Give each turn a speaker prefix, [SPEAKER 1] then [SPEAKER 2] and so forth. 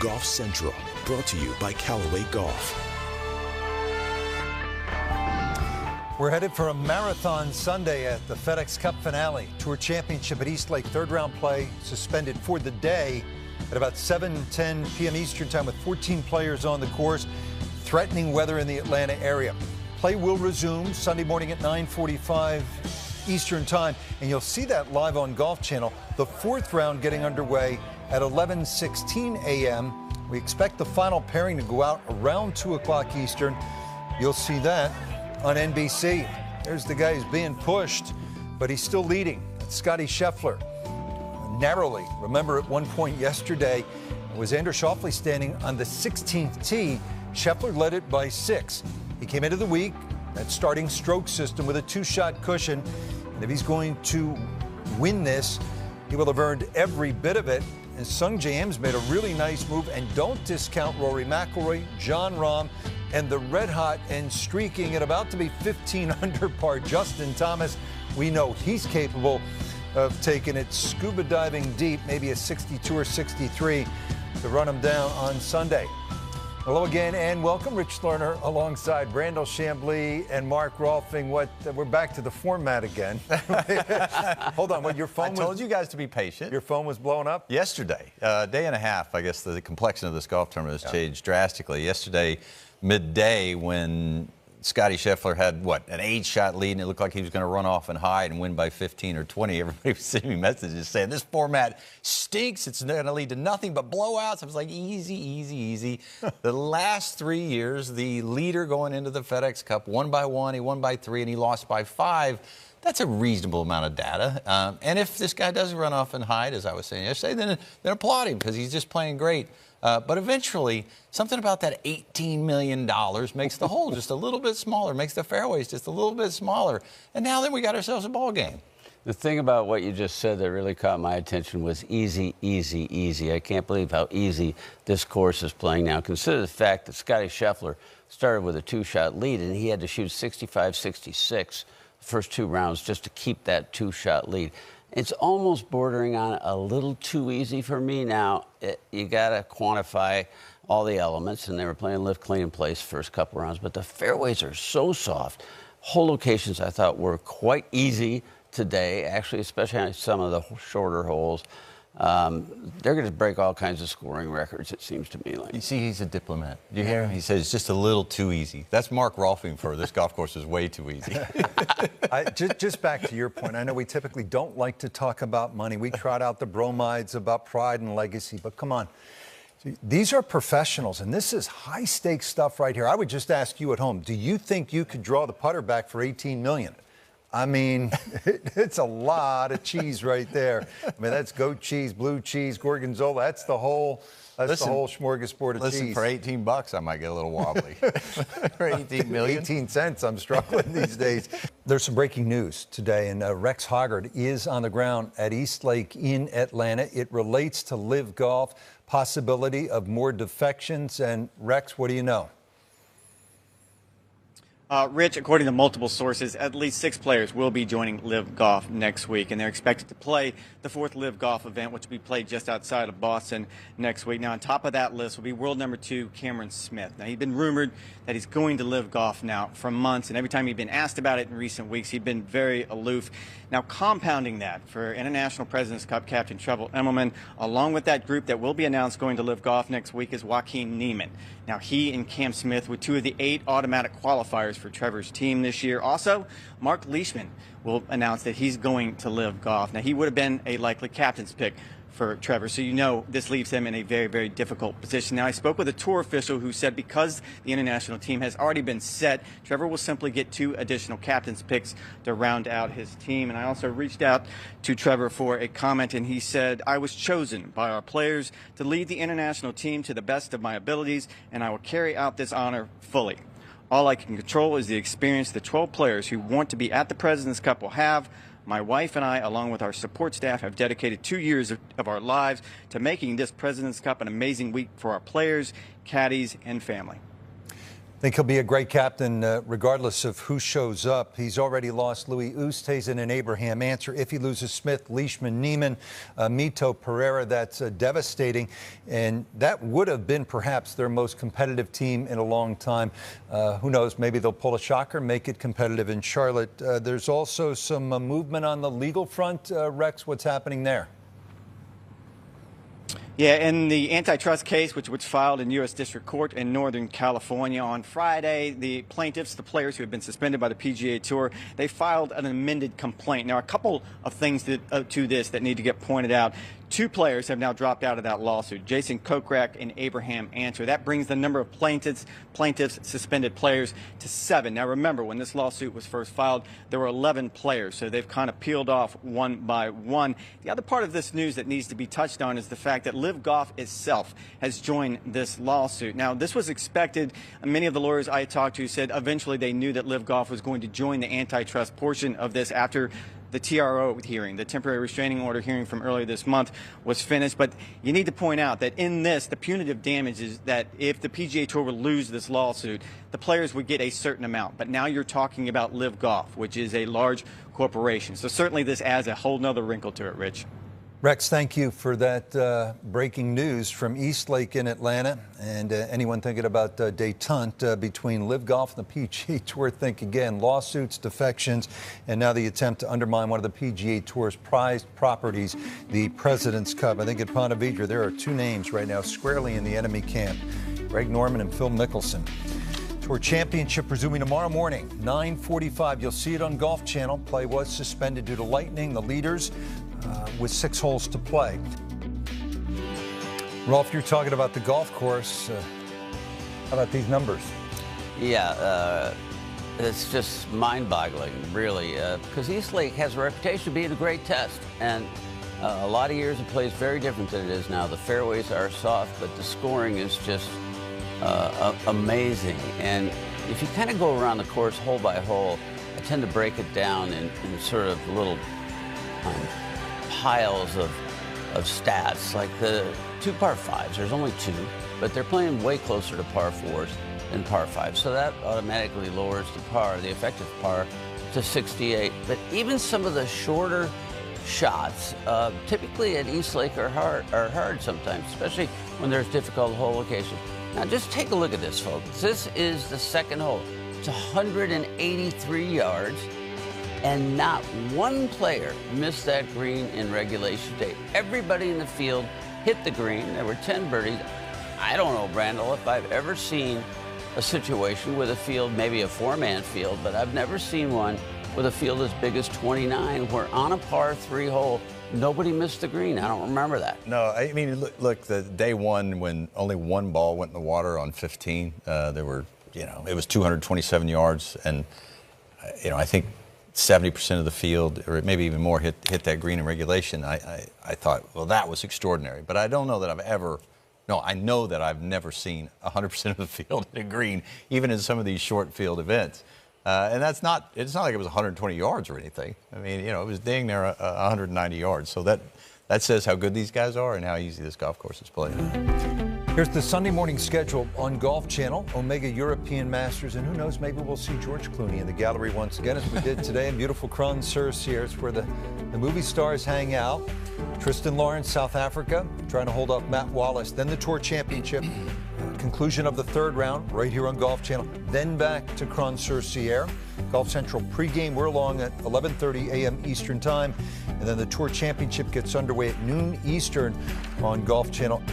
[SPEAKER 1] Golf Central, brought to you by Callaway Golf.
[SPEAKER 2] We're headed for a marathon Sunday at the FedEx Cup finale. Tour Championship at East Lake, third round play suspended for the day at about 7:10 p.m. Eastern time with 14 players on the course. Threatening weather in the Atlanta area. Play will resume Sunday morning at 9:45 Eastern time, and you'll see that live on Golf Channel. The fourth round getting underway at 11:16 a.m. We expect the final pairing to go out around 2 o'clock Eastern. You'll see that on NBC. There's the guy who's being pushed, but he's still leading. It's Scotty Scheffler. Narrowly. Remember at one point yesterday, it was Andrew Schauffele standing on the 16th tee. Scheffler led it by 6. He came into the week, that starting stroke system with a 2-shot cushion. And if he's going to win this, he will have earned every bit of it. And Sung Jae-im's made a really nice move. And don't discount Rory McIlroy, Jon Rahm, and the red-hot and streaking at about to be 15 under par Justin Thomas. We know he's capable of taking it scuba diving deep, maybe a 62 or 63 to run him down on Sunday. Hello again and welcome. Rich Lerner alongside Brandel Chambly and Mark Rolfing. We're back to the format again. Hold on, your phone
[SPEAKER 3] I told you guys to be patient.
[SPEAKER 2] Your phone was blowing up?
[SPEAKER 3] Yesterday, a day and a half, I guess the complexion of this golf tournament has changed drastically. Yesterday, midday, when Scotty Scheffler had, an 8-shot lead, and it looked like he was going to run off and hide and win by 15 or 20. Everybody was sending me messages saying, this format stinks. It's going to lead to nothing but blowouts. I was like, easy, easy, easy. The last 3 years, the leader going into the FedEx Cup, won by 1, he won by 3, and he lost by 5. That's a reasonable amount of data. And if this guy does run off and hide, as I was saying yesterday, then applaud him because he's just playing great. But eventually, something about that $18 million makes the hole just a little bit smaller, makes the fairways just a little bit smaller. And now then we got ourselves a ball game.
[SPEAKER 4] The thing about what you just said that really caught my attention was easy, easy, easy. I can't believe how easy this course is playing now. Consider the fact that Scotty Scheffler started with a 2-shot lead, and he had to shoot 65, 66 the first 2 rounds just to keep that 2-shot lead. It's almost bordering on a little too easy for me now. You got to quantify all the elements, and they were playing lift, clean, and place first couple rounds, but the fairways are so soft. Hole locations I thought were quite easy today, actually, especially on some of the shorter holes. They're going to break all kinds of scoring records, it seems to me like.
[SPEAKER 3] You see, he's a diplomat. Do you hear him? He says it's just a little too easy. That's Mark Rolfing for this golf course is way too easy.
[SPEAKER 2] Just back to your point, I know we typically don't like to talk about money. We trot out the bromides about pride and legacy, but come on. These are professionals, and this is high-stakes stuff right here. I would just ask you at home, do you think you could draw the putter back for $18 million? I mean, it's a lot of cheese right there. I mean, that's goat cheese, blue cheese, gorgonzola. That's the whole smorgasbord of cheese.
[SPEAKER 3] Listen, for $18, I might get a little wobbly. For $18 million?
[SPEAKER 2] 18 cents, I'm struggling these days. There's some breaking news today, and Rex Hoggard is on the ground at East Lake in Atlanta. It relates to LIV Golf, possibility of more defections. And Rex, what do you know?
[SPEAKER 5] Rich, according to multiple sources, at least 6 players will be joining LIV Golf next week, and they're expected to play the 4th LIV Golf event, which will be played just outside of Boston next week. Now, on top of that list will be world number 2, Cameron Smith. Now, he'd been rumored that he's going to LIV Golf now for months, and every time he'd been asked about it in recent weeks, he'd been very aloof. Now, compounding that for International President's Cup captain Trevor Immelman, along with that group that will be announced going to LIV Golf next week, is Joaquin Niemann. Now, he and Cam Smith were 2 of the 8 automatic qualifiers for Trevor's team this year. Also, Mark Leishman will announce that he's going to LIV Golf. Now, he would have been a likely captain's pick for Trevor, so you know this leaves him in a very, very difficult position. Now, I spoke with a tour official who said because the international team has already been set, Trevor will simply get 2 additional captain's picks to round out his team. And I also reached out to Trevor for a comment, and he said, I was chosen by our players to lead the international team to the best of my abilities, and I will carry out this honor fully. All I can control is the experience the 12 players who want to be at the President's Cup will have. My wife and I, along with our support staff, have dedicated 2 years of our lives to making this President's Cup an amazing week for our players, caddies, and family.
[SPEAKER 2] I think he'll be a great captain regardless of who shows up. He's already lost Louis Oosthuizen and Abraham Ancer. If he loses Smith, Leishman, Neiman, Mito, Pereira, that's devastating. And that would have been perhaps their most competitive team in a long time. Who knows, maybe they'll pull a shocker, make it competitive in Charlotte. There's also some movement on the legal front. Rex, what's happening there?
[SPEAKER 5] Yeah, in the antitrust case, which was filed in U.S. District Court in Northern California on Friday, the plaintiffs, the players who have been suspended by the PGA Tour, they filed an amended complaint. Now, a couple of things to this that need to get pointed out. Two players have now dropped out of that lawsuit, Jason Kokrak and Abraham Ancer. That brings the number of plaintiffs, suspended players to 7. Now, remember, when this lawsuit was first filed, there were 11 players, so they've kind of peeled off one by one. The other part of this news that needs to be touched on is the fact that LIV Golf itself has joined this lawsuit. Now, this was expected. Many of the lawyers I talked to said eventually they knew that LIV Golf was going to join the antitrust portion of this after the TRO hearing, the temporary restraining order hearing from earlier this month, was finished. But you need to point out that in this, the punitive damage is that if the PGA Tour would lose this lawsuit, the players would get a certain amount. But now you're talking about LIV Golf, which is a large corporation. So certainly this adds a whole nother wrinkle to it, Rich.
[SPEAKER 2] Rex, thank you for that breaking news from Eastlake in Atlanta. And anyone thinking about détente between LIV Golf and the PGA Tour, think again. Lawsuits, defections, and now the attempt to undermine one of the PGA Tour's prized properties, the President's Cup. I think at Ponte Vedra there are two names right now squarely in the enemy camp, Greg Norman and Phil Mickelson. Tour Championship resuming tomorrow morning, 9:45. You'll see it on Golf Channel. Play was suspended due to lightning. The leaders with 6 holes to play. Rolf, you're talking about the golf course. How about these numbers?
[SPEAKER 4] Yeah, it's just mind-boggling, really, because Eastlake has a reputation of being a great test. And a lot of years it plays very different than it is now. The fairways are soft, but the scoring is just amazing. And if you kind of go around the course hole by hole, I tend to break it down in sort of little piles of stats, like the 2 par 5s. There's only 2, but they're playing way closer to par 4s than par 5s. So that automatically lowers the effective par, to 68. But even some of the shorter shots, typically at Eastlake are hard sometimes, especially when there's difficult hole locations. Now just take a look at this, folks. This is the second hole. It's 183 yards. And not one player missed that green in regulation day. Everybody in the field hit the green. There were 10 birdies. I don't know, Brandel, if I've ever seen a situation with a field, maybe a 4-man field, but I've never seen one with a field as big as 29 where on a par 3 hole, nobody missed the green. I don't remember that.
[SPEAKER 3] No, I mean, look, the day one when only 1 ball went in the water on 15, there were, it was 227 yards. And, I think 70% of the field, or maybe even more, hit that green in regulation. I thought, well, that was extraordinary. But I don't know that I know that I've never seen 100% of the field hit a green, even in some of these short field events. And it's not like it was 120 yards or anything. I mean, it was dang near 190 yards. So that says how good these guys are and how easy this golf course is playing.
[SPEAKER 2] Here's the Sunday morning schedule on Golf Channel. Omega European Masters, and who knows, maybe we'll see George Clooney in the gallery once again, as we did today in beautiful Kron-sur-Sierre, where the movie stars hang out. Tristan Lawrence, South Africa, trying to hold off Matt Wallace. Then the Tour Championship, conclusion of the 3rd round, right here on Golf Channel. Then back to Kron-sur-Sierre. Golf Central pregame, we're along at 11:30 a.m. Eastern Time. And then the Tour Championship gets underway at noon Eastern on Golf Channel.